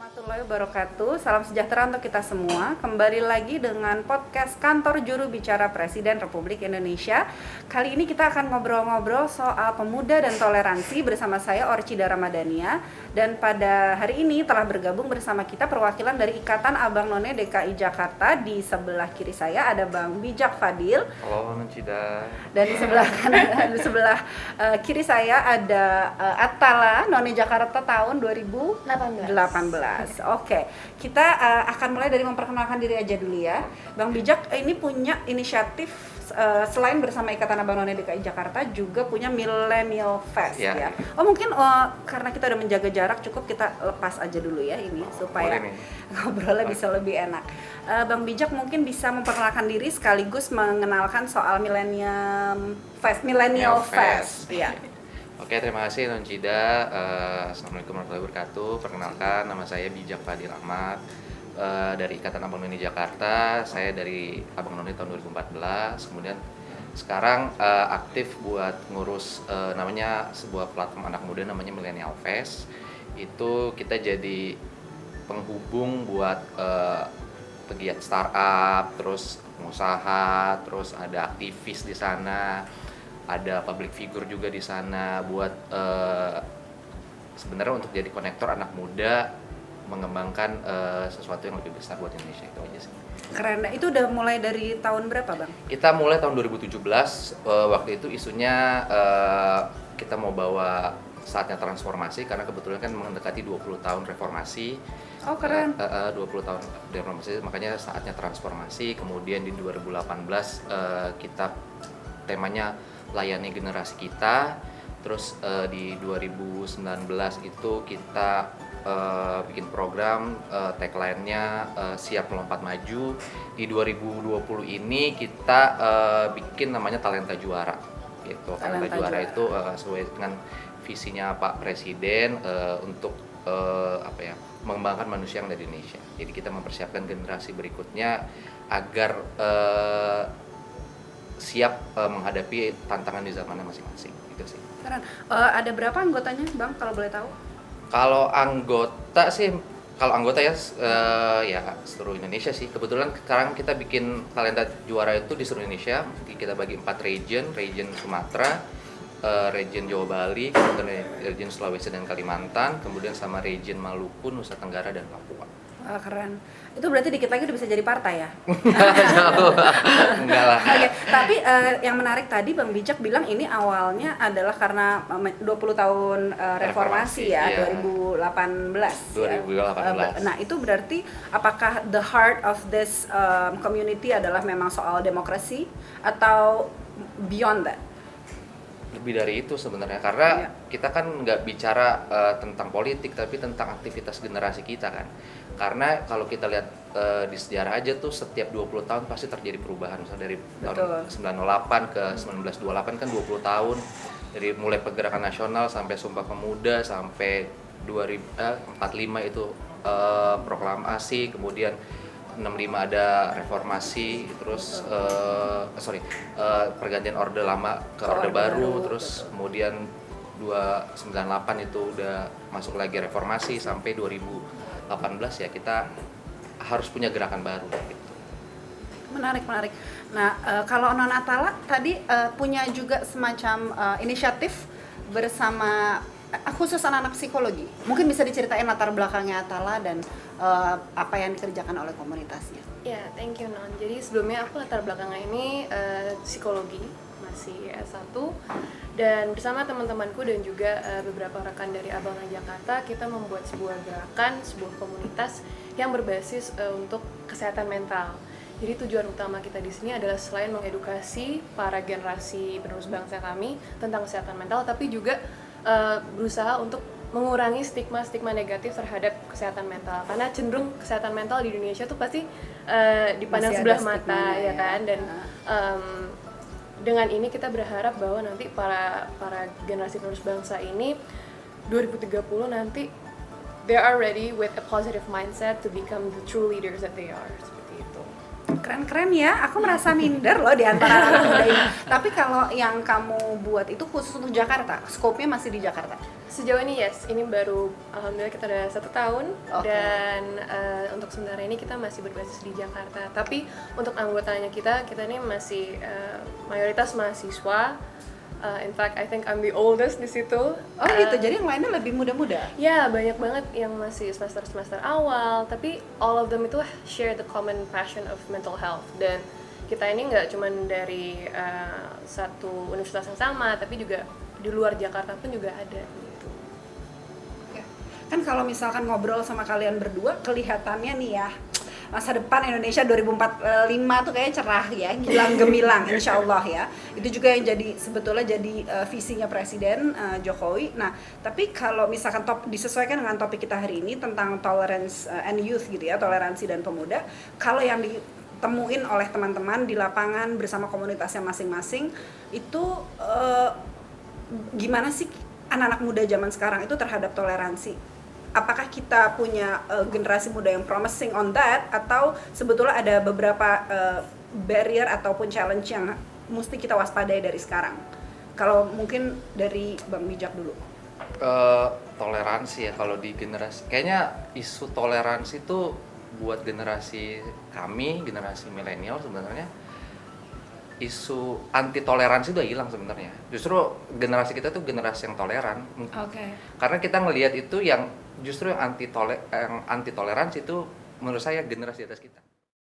Warahmatullahi wabarakatuh. Salam sejahtera untuk kita semua. Kembali lagi dengan podcast Kantor Juru Bicara Presiden Republik Indonesia. Kali ini kita akan ngobrol-ngobrol soal pemuda dan toleransi bersama saya Orchida Ramadhania. Dan pada hari ini telah bergabung bersama kita perwakilan dari Ikatan Abang None DKI Jakarta. Di sebelah kiri saya ada Bang Bijak Fadil. Halo Orchida. Dan di sebelah kanan, di sebelah kiri saya ada Atala None Jakarta tahun 2018. Oke, kita akan mulai dari memperkenalkan diri aja dulu ya. Bang Bijak ini punya inisiatif selain bersama Ikatan Abang None DKI Jakarta juga punya Millennial Fest ya. Oh mungkin karena kita udah menjaga jarak cukup kita lepas aja dulu ya ini supaya ngobrolnya bisa lebih enak. Bang Bijak mungkin bisa memperkenalkan diri sekaligus mengenalkan soal Millennial Fest. Ya. Oke, terima kasih Orchida. Assalamualaikum warahmatullahi wabarakatuh. Perkenalkan, nama saya Bijak Fadil Ahmad dari Ikatan Abang None Jakarta. Saya dari Abang None tahun 2014. Kemudian sekarang aktif buat ngurus namanya sebuah platform anak muda namanya Millennial Fest. Itu kita jadi penghubung buat pegiat startup, terus pengusaha, terus ada aktivis di sana. Ada public figure juga di sana buat sebenarnya untuk jadi konektor anak muda mengembangkan sesuatu yang lebih besar buat Indonesia, itu aja sih. Keren. Itu udah mulai dari tahun berapa, Bang? Kita mulai tahun 2017. Waktu itu isunya kita mau bawa saatnya transformasi karena kebetulan kan mendekati 20 tahun reformasi. Oh, keren. 20 tahun reformasi, makanya saatnya transformasi. Kemudian di 2018 kita temanya layani generasi kita. Terus di 2019 itu kita bikin program tagline-nya siap melompat maju. Di 2020 ini kita bikin namanya Talenta Juara gitu. Talenta Juara itu sesuai dengan visinya Pak Presiden untuk mengembangkan manusia yang ada di Indonesia. Jadi kita mempersiapkan generasi berikutnya agar siap menghadapi tantangan di zamannya masing-masing, gitu sih. Keren. Ada berapa anggotanya, Bang, kalau boleh tahu? Kalau anggota ya seluruh Indonesia sih. Kebetulan sekarang kita bikin Talenta Juara itu di seluruh Indonesia. Kita bagi 4 region Sumatera, region Jawa Bali, kemudian region Sulawesi dan Kalimantan, kemudian sama region Maluku, Nusa Tenggara dan Papua. Keren. Itu berarti dikit lagi udah bisa jadi partai ya? Enggak lah. Oke, tapi yang menarik tadi Bang Bijak bilang ini awalnya adalah karena 20 tahun reformasi ya, iya. 2018. 2018. Nah, itu berarti apakah the heart of this community adalah memang soal demokrasi atau beyond that? Lebih dari itu sebenarnya, karena kita kan nggak bicara tentang politik tapi tentang aktivitas generasi kita kan. Karena kalau kita lihat di sejarah aja tuh setiap 20 tahun pasti terjadi perubahan. Misalnya dari tahun 908 ke 1928 kan 20 tahun, dari mulai pergerakan nasional sampai Sumpah Pemuda sampai 45 itu proklamasi, kemudian 65 ada reformasi, terus pergantian orde lama ke orde baru, terus kemudian 298 itu udah masuk lagi reformasi sampai 2018 ya kita harus punya gerakan baru gitu. Menarik. Nah, kalau Non Atala tadi punya juga semacam inisiatif bersama khusus anak-anak psikologi. Mungkin bisa diceritain latar belakangnya Atala dan apa yang dikerjakan oleh komunitasnya. Ya, thank you Non. Jadi sebelumnya aku latar belakangnya ini psikologi, masih S1, dan bersama teman-temanku dan juga beberapa rekan dari Abang None Jakarta, kita membuat sebuah gerakan, sebuah komunitas yang berbasis untuk kesehatan mental. Jadi tujuan utama kita di sini adalah selain mengedukasi para generasi penerus bangsa kami tentang kesehatan mental, tapi juga berusaha untuk mengurangi stigma negatif terhadap kesehatan mental, karena cenderung kesehatan mental di Indonesia tuh pasti dipandang sebelah mata ya kan, dan dengan ini kita berharap bahwa nanti para generasi penerus bangsa ini 2030 nanti they are ready with a positive mindset to become the true leaders that they are, seperti itu. keren-keren ya, aku merasa minder loh di antara anak muda ini. Tapi kalau yang kamu buat itu khusus untuk Jakarta, scope-nya masih di Jakarta? Sejauh ini yes, ini baru alhamdulillah kita udah 1 tahun. Dan untuk sementara ini kita masih berbasis di Jakarta. Tapi untuk anggotanya kita ini masih mayoritas mahasiswa. In fact, I think I'm the oldest di situ. Oh gitu, jadi yang lainnya lebih muda-muda? Ya, banyak banget yang masih semester awal, tapi all of them itu share the common passion of mental health. Dan kita ini nggak cuma dari satu universitas yang sama, tapi juga di luar Jakarta pun juga ada gitu. Kan kalau misalkan ngobrol sama kalian berdua, kelihatannya nih ya, masa depan Indonesia 2045 tuh kayaknya cerah ya, gilang gemilang insya Allah ya. Itu juga yang sebetulnya jadi visinya Presiden Jokowi. Nah, tapi kalau misalkan disesuaikan dengan topik kita hari ini tentang tolerance and youth gitu ya, toleransi dan pemuda, kalau yang ditemuin oleh teman-teman di lapangan bersama komunitasnya masing-masing itu gimana sih anak-anak muda zaman sekarang itu terhadap toleransi? Apakah kita punya generasi muda yang promising on that, atau sebetulnya ada beberapa barrier ataupun challenge yang mesti kita waspadai dari sekarang? Kalau mungkin dari Bang Bijak dulu. Toleransi ya, kalau di generasi, kayaknya isu toleransi itu buat generasi kami, generasi milenial sebenarnya isu anti toleransi udah hilang sebenarnya. Justru generasi kita tuh generasi yang toleran. Karena kita ngelihat itu yang justru yang anti toleransi itu menurut saya generasi di atas kita.